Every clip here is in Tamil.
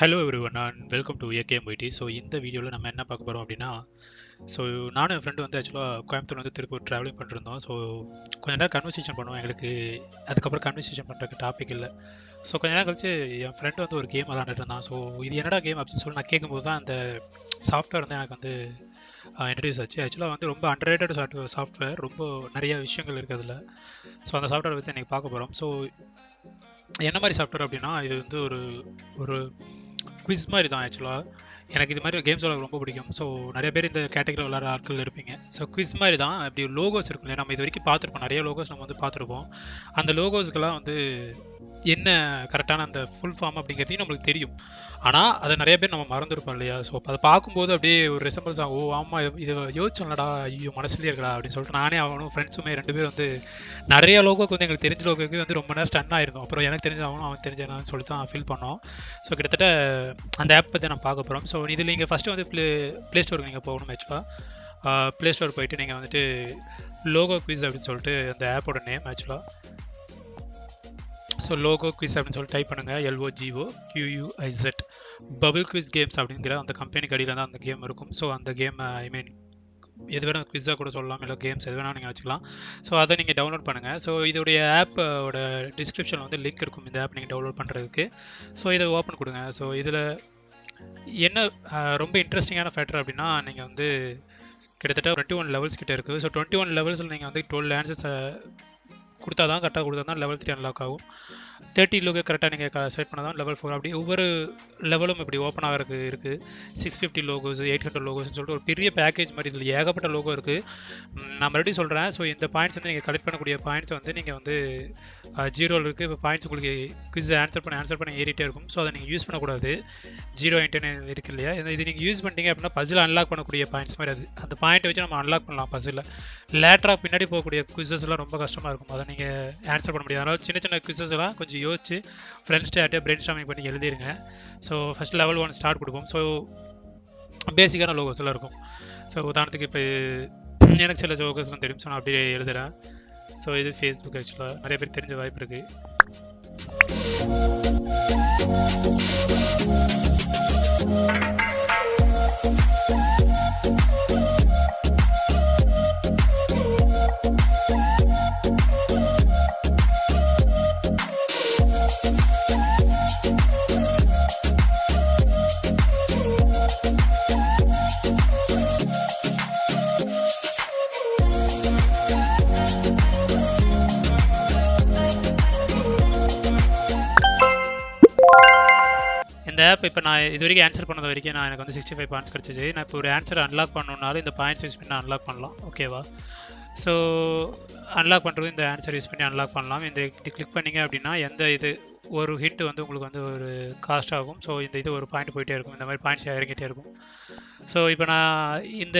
Hello everyone and welcome to AKM YT. So இந்த வீடியோவில் நம்ம என்ன பார்க்க போகிறோம் அப்படின்னா, ஸோ நானும் என் ஃப்ரெண்டு வந்து ஆக்சுவலாக கோயம்புத்தூர் வந்து திருப்பூர் ட்ராவலிங் பண்ணிருந்தோம். ஸோ கொஞ்ச நேரம் கன்வர்சேஷன் பண்ணுவோம். எங்களுக்கு அதுக்கப்புறம் கன்வர்சேஷன் பண்ணுறதுக்கு டாபிக் இல்லை. ஸோ கொஞ்ச நேரம் கழிச்சு என் ஃப்ரெண்டு வந்து ஒரு கேம் விளாண்டுட்டு இருந்தான். ஸோ இது என்னடா கேம் அப்படின்னு சொல்லி நான் கேட்கும்போது தான் அந்த சாஃப்ட்வேர் வந்து எனக்கு வந்து இன்ட்ரடியூஸ் ஆச்சு. ஆக்சுவலாக வந்து ரொம்ப அண்டர்ரேட்டட் சாஃப்ட்வேர், ரொம்ப நிறைய விஷயங்கள் இருக்குது அதில். ஸோ அந்த சாஃப்ட்வேர் பற்றி இன்றைக்கி பார்க்க போகிறோம். ஸோ என்ன மாதிரி சாஃப்ட்வேர் அப்படின்னா, இது வந்து ஒரு ஒரு குவிஸ் மாதிரி தான். ஆக்சுவலாக எனக்கு இது மாதிரி கேம்ஸ் விளாட ரொம்ப பிடிக்கும். ஸோ நிறைய பேர் இந்த கேட்டகரி விளாட்ற ஆட்கள் இருப்பீங்க. ஸோ குவிஸ் மாதிரி தான். அப்படி லோகோஸ் இருக்கும் இல்லையா, நம்ம இது வரைக்கும் பார்த்துருப்போம், நிறைய லோகோஸ் நம்ம வந்து பார்த்துருப்போம். அந்த லோகோஸ்க்கெல்லாம் வந்து என்ன கரெக்டான அந்த ஃபுல் ஃபார்ம் அப்படிங்கிறதையும் நம்மளுக்கு தெரியும். ஆனால் அதை நிறைய பேர் நம்ம மறந்துருப்போம் இல்லையா. ஸோ அதை பார்க்கும்போது அப்படியே ஒரு ரெசம்பிள்ஸ் ஆகும். ஓ ஆமாம், இதை யோசிச்சோம்லடா, ஐயோ மனசுலேயே இருக்கடா அப்படின்னு சொல்லிட்டு நானே அவனும் ஃப்ரெண்ட்ஸுமே 2 பேர் வந்து நிறைய லோகோக்கு வந்து எங்களுக்கு தெரிஞ்ச லோகோக்கு வந்து ரொம்ப நேரம் ஸ்டன் ஆயிருந்தோம். அப்புறம் எனக்கு தெரிஞ்ச அவன் தெரிஞ்சேன்னு சொல்லி தான் ஃபீல் பண்ணோம். ஸோ கிட்டத்தட்ட அந்த ஆப் பற்றி நான் பார்க்க போகிறோம். ஸோ இதில் நீங்கள் ஃபஸ்ட்டு வந்து ப்ளே ஸ்டோருக்கு நீங்கள் போகணும். ஆக்சுவலாக ப்ளே ஸ்டோர் போயிட்டு நீங்கள் வந்துட்டு லோகோ குவிஸ் அப்படின்னு சொல்லிட்டு அந்த ஆப்போட நேம் ஆக்சுவலாக. ஸோ லோகோ குவிஸ் அப்படின்னு சொல்லி டைப் பண்ணுங்கள். LOGOQUIZ பபிள் குவிஸ் கேம்ஸ் அப்படிங்கிற அந்த கம்பெனிக்கு அடியில் தான் அந்த கேம் இருக்கும். ஸோ அந்த கேம் எது வேணால் குவிஸாக கூட சொல்லலாம், இல்லை கேம்ஸ் எது வேணால் நீங்கள் வச்சுக்கலாம். ஸோ அதை நீங்கள் டவுன்லோட் பண்ணுங்கள். ஸோ இதோடைய ஆப்போட டிஸ்கிரிப்ஷனில் வந்து லிங்க் இருக்கும் இந்த ஆப் நீங்கள் டவுன்லோட் பண்ணுறதுக்கு. ஸோ இதை ஓப்பன் கொடுங்க. ஸோ இதில் என்ன ரொம்ப இன்ட்ரெஸ்டிங்கான ஃபேக்டர் அப்படின்னா, நீங்கள் வந்து கிட்டத்தட்ட 21 லெவல்ஸ் கிட்டே இருக்குது. ஸோ 21 லெவல்ஸில் நீங்கள் வந்து 12 ஆன்சர்ஸை கொடுத்தா தான் கரெக்டாக கொடுத்தா தான் லெவல் 3 அன்லாக் ஆகும். 30 லோகோ கரெக்டாக நீங்கள் செலக்ட் பண்ணால் தான் லெவல் 4. அப்படி ஒவ்வொரு லெவலும் இப்படி ஓப்பன் ஆகிறதுக்கு இருக்குது. 650 லோகோஸ், 800 லோகோஸ்னு சொல்லிட்டு ஒரு பெரிய பேக்கேஜ் மாதிரி இதில் ஏகப்பட்ட லோகோ இருக்குது. நான் மறுபடியும் சொல்கிறேன். ஸோ இந்த பாயிண்ட்ஸ் வந்து நீங்கள் கலெக்ட் பண்ணக்கூடிய பாயிண்ட்ஸ் வந்து நீங்கள் வந்து 0 இருக்குது. இப்போ பாயிண்ட்ஸ் உங்களுக்கு குவிஸ் ஆன்சர் பண்ண ஏறிட்டே இருக்கும். ஸோ அதை நீங்கள் யூஸ் பண்ணக்கூடாது. 0 இன்டர்னு இருக்குது இல்லையா, இது நீங்கள் யூஸ் பண்ணிட்டீங்க அப்படின்னா பசில் அன்லாக் பண்ணக்கூடிய பாயிண்ட்ஸ் மாதிரி. அந்த பாயிண்ட்டை வச்சு நம்ம அன்லாக் பண்ணலாம் பசில். லேட்டராக பின்னாடி போகக்கூடிய குவிஸஸ்லாம் ரொம்ப கஷ்டமாக இருக்கும். அதை நீங்கள் ஆன்சர் பண்ண முடியாது. அதனால் சின்ன சின்ன குவிஸஸ்லாம் கொஞ்சம் யோசிச்சு ஃப்ரெண்ட்ஸ்ட்டு யார்ட்டே பிரெயின் ஸ்டார்மிங் பண்ணி எழுதிருங்க. ஸோ ஃபஸ்ட் லெவல் 1 ஸ்டார்ட் கொடுப்போம். ஸோ பேசிக்கான லோகோஸ் எல்லாம் இருக்கும். ஸோ உதாரணத்துக்கு இப்போ எனக்கு சில லோகோஸ்லாம் தெரியும். ஸோ நான் அப்படியே எழுதுகிறேன். ஸோ இது ஃபேஸ்புக். ஆக்சுவலாக நிறைய பேர் தெரிஞ்ச வாய்ப்பு இருக்குது. இந்த ஆப் இப்போ நான் இது வரைக்கும் ஆன்சர் பண்ணது வரைக்கும் எனக்கு வந்து 65 பாயிண்ட்ஸ் கிடச்சிச்சு. நான் இப்போ ஒரு ஆன்சர் அன்லாக் பண்ணணுன்னாலும் இந்த பாயிண்ட்ஸ் யூஸ் பண்ணி அன்லாக் பண்ணலாம். ஓகேவா? ஸோ அன்லாக் பண்ணுறது இந்த ஆன்சர் யூஸ் பண்ணி அன்லாக் பண்ணலாம். இது கிளிக் பண்ணிங்க அப்படின்னா எந்த இது ஒரு ஹிண்ட் வந்து உங்களுக்கு வந்து ஒரு காஸ்ட் ஆகும். ஸோ இது ஒரு பாயிண்ட் போயிட்டே இருக்கும். இந்த மாதிரி பாயிண்ட்ஸ் இறங்கிட்டே இருக்கும். ஸோ இப்போ நான் இந்த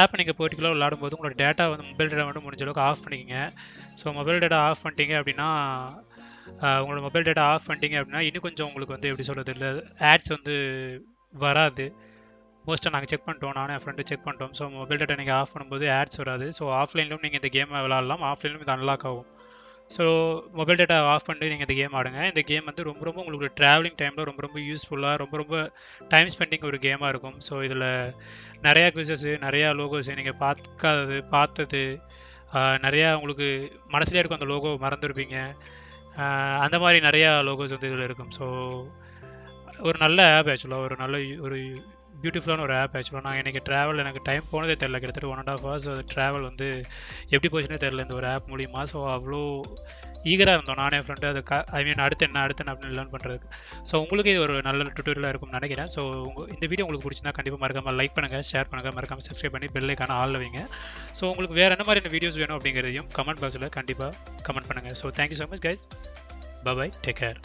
ஆப்பை நீங்கள் பர்டிகுலராக விளாடும்போது உங்களோட டேட்டா வந்து மொபைல் டேட்டா மட்டும் முடிஞ்ச அளவுக்கு ஆஃப் பண்ணிக்கோங்க. ஸோ மொபைல் டேட்டா ஆஃப் பண்ணிட்டீங்க அப்படின்னா உங்களோட மொபைல் டேட்டா ஆஃப் பண்ணிட்டீங்க அப்படின்னா இன்னும் கொஞ்சம் உங்களுக்கு வந்து எப்படி சொல்கிறது, இல்லை ஆட்ஸ் வந்து வராது. மோஸ்ட்டாக நாங்கள் செக் பண்ணிட்டோம், நானும் என் ஃப்ரெண்டு செக் பண்ணிட்டோம். ஸோ மொபைல் டேட்டா நீங்கள் ஆஃப் பண்ணும்போது ஆட்ஸ் வராது. ஸோ ஆஃப்லைன்லும் நீங்கள் இந்த கேமை விளாட்லாம், ஆஃப்லைன்லும் இது அன்லாக் ஆகும். ஸோ மொபைல் டேட்டா ஆஃப் பண்ணிட்டு நீங்கள் இந்த கேம் ஆடுங்க. இந்த கேம் வந்து ரொம்ப ரொம்ப உங்களுக்கு ட்ராவலிங் டைமில் ரொம்ப யூஸ்ஃபுல்லாக, ரொம்ப டைம் ஸ்பெண்டிங் ஒரு கேமாக இருக்கும். ஸோ இதில் நிறையா குவிசஸ்ஸு, நிறையா லோகோஸு நீங்கள் பார்த்தது நிறையா உங்களுக்கு மனசுலேயே இருக்கும். அந்த லோகோ மறந்துருப்பீங்க. அந்த மாதிரி நிறையா லோகோஸ் வந்து இதில் இருக்கும். ஸோ ஒரு நல்ல ஆப் ஆக்சுவலாக, ஒரு நல்ல ஒரு பியூட்டிஃபுல்லான ஒரு ஆப் ஆக்சுவலாக. நான் எனக்கு டைம் போனதே தெரில. கிட்டத்தட்ட 1.5 hours ட்ராவல் வந்து எப்படி போச்சுன்னே தெரில இந்த ஒரு ஆப் மூலிமா. ஸோ அவ்வளோ ஈகராக இருந்தோம் நானே ஃப்ரெண்டு அது அடுத்து என்ன அப்படின்னு லேர்ன் பண்ணுறதுக்கு. ஸோ உங்களுக்கு இது ஒரு நல்ல டுட்டோரியலாக இருக்கும்னு நினைக்கிறேன். ஸோ இந்த வீடியோ உங்களுக்கு பிடிச்சிருந்தா கண்டிப்பாக மறக்காமல் லைக் பண்ணுங்கள், ஷேர் பண்ணுங்கள், மறக்காமல் சப்ஸ்கிரைப் பண்ணி பெல் ஐக்கான ஆல்ல வைங்க. ஸோ உங்களுக்கு வேறு என்ன மாதிரியான வீடியோஸ் வேணும் அப்படிங்கிறதையும் கமெண்ட் பாக்ஸில் கண்டிப்பாக கமெண்ட் பண்ணுங்கள். So thank you so much guys. Bye, take care.